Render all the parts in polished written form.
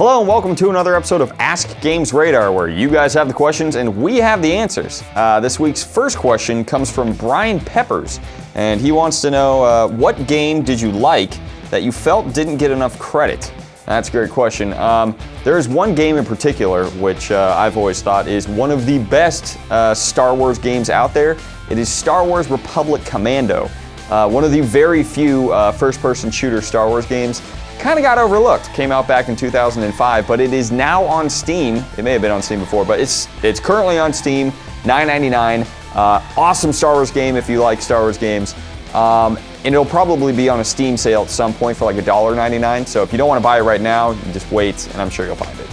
Hello and welcome to another episode of Ask GamesRadar, where you guys have the questions and we have the answers. This week's first question comes from Brian Peppers, and he wants to know what game did you like that you felt didn't get enough credit? That's a great question. There is one game in particular which I've always thought is one of the best Star Wars games out there. It is Star Wars Republic Commando. One of the very few first-person shooter Star Wars games. Kind of got overlooked. Came out back in 2005, but it is now on Steam. It may have been on Steam before, but it's currently on Steam, $9.99. Awesome Star Wars game if you like Star Wars games. And it'll probably be on a Steam sale at some point for like $1.99. So if you don't want to buy it right now, you just wait, and I'm sure you'll find it.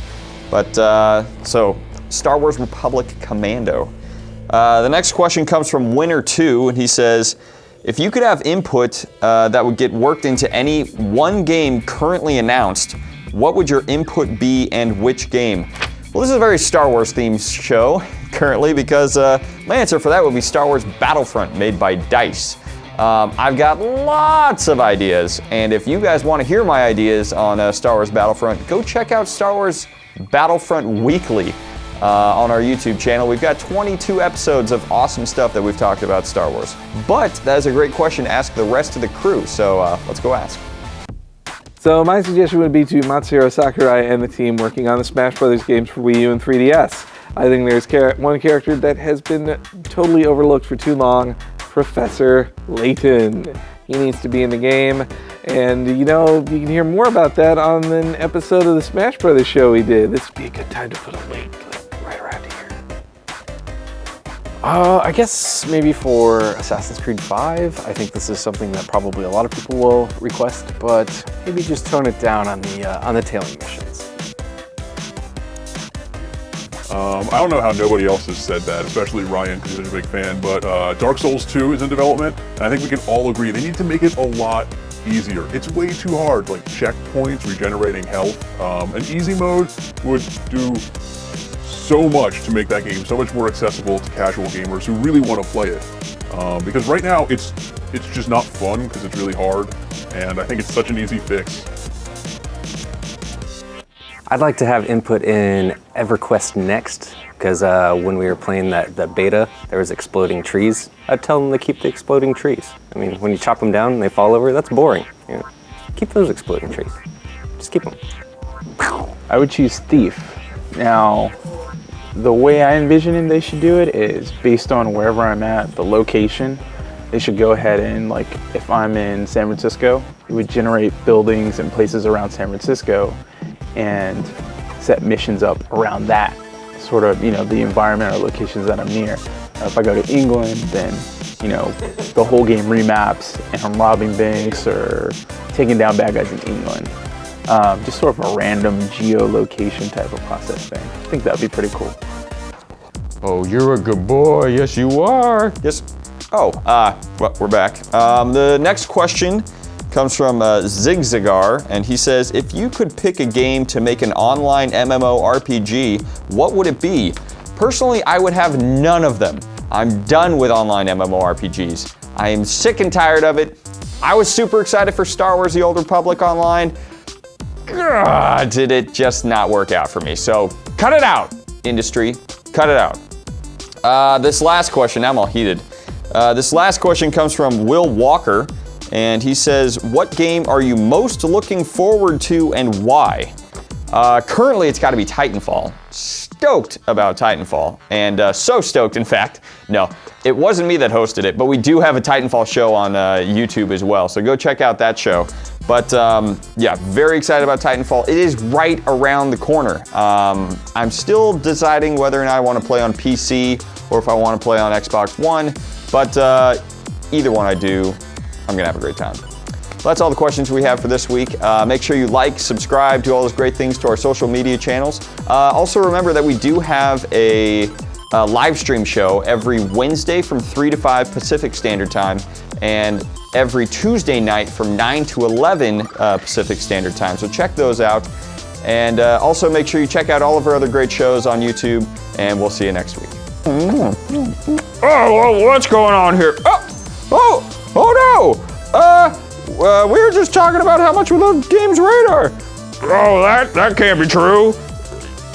But so Star Wars Republic Commando. The next question comes from Winner2, and he says, if you could have input that would get worked into any one game currently announced, what would your input be and which game? Well, this is a very Star Wars themed show currently because my answer for that would be Star Wars Battlefront made by DICE. I've got lots of ideas, and if you guys want to hear my ideas on Star Wars Battlefront, go check out Star Wars Battlefront Weekly on our YouTube channel. We've got 22 episodes of awesome stuff that we've talked about Star Wars. But that is a great question to ask the rest of the crew, so let's go ask. So my suggestion would be to Matsuhiro Sakurai and the team working on the Smash Brothers games for Wii U and 3DS. I think there's one character that has been totally overlooked for too long, Professor Layton. He needs to be in the game, and you can hear more about that on an episode of the Smash Brothers show we did. This would be a good time to put a link right around here. I guess maybe for Assassin's Creed 5, I think this is something that probably a lot of people will request, but maybe just tone it down on the tailing missions. I don't know how nobody else has said that, especially Ryan, because he's a big fan, but Dark Souls 2 is in development, and I think we can all agree they need to make it a lot easier. It's way too hard, like checkpoints, regenerating health. An easy mode would do so much to make that game so much more accessible to casual gamers who really want to play it. Because right now, it's just not fun because it's really hard, and I think it's such an easy fix. I'd like to have input in EverQuest Next, because when we were playing the beta, there was exploding trees. I'd tell them to keep the exploding trees. I mean, when you chop them down and they fall over, that's boring. Keep those exploding trees. Just keep them. I would choose Thief. Now, the way I envision they should do it is based on wherever I'm at, the location. They should go ahead and, like, if I'm in San Francisco, it would generate buildings and places around San Francisco and set missions up around that sort of, the environment or locations that I'm near. If I go to England, then, the whole game remaps and I'm robbing banks or taking down bad guys in England. Just sort of a random geolocation type of process thing. I think that'd be pretty cool. Oh, you're a good boy. Yes, you are. Yes. Oh, well, we're back. The next question comes from Zigzagar, and he says, if you could pick a game to make an online mmorpg, what would it be? Personally, I would have none of them. I'm done with online mmorpgs. I am sick and tired of it. I was super excited for Star Wars The Old Republic Online. Did it just not work out for me? So cut it out, industry. Cut it out. This last question, now I'm all heated. This last question comes from Will Walker, and he says, what game are you most looking forward to and why? Currently, it's got to be Titanfall. Stoked about Titanfall, and so stoked, in fact. No, it wasn't me that hosted it, but we do have a Titanfall show on YouTube as well, so go check out that show. But yeah, very excited about Titanfall. It is right around the corner. I'm still deciding whether or not I want to play on PC or if I want to play on Xbox One, but either one I do, I'm gonna have a great time. So that's all the questions we have for this week. Make sure you like, subscribe, do all those great things to our social media channels. Also remember that we do have a live stream show every Wednesday from 3 to 5 Pacific Standard Time, and every Tuesday night from 9 to 11 Pacific Standard Time. So check those out. And also make sure you check out all of our other great shows on YouTube, and we'll see you next week. Oh, what's going on here? Oh no! We were just talking about how much we love GamesRadar. Oh, that can't be true.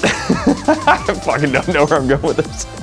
I fucking don't know where I'm going with this.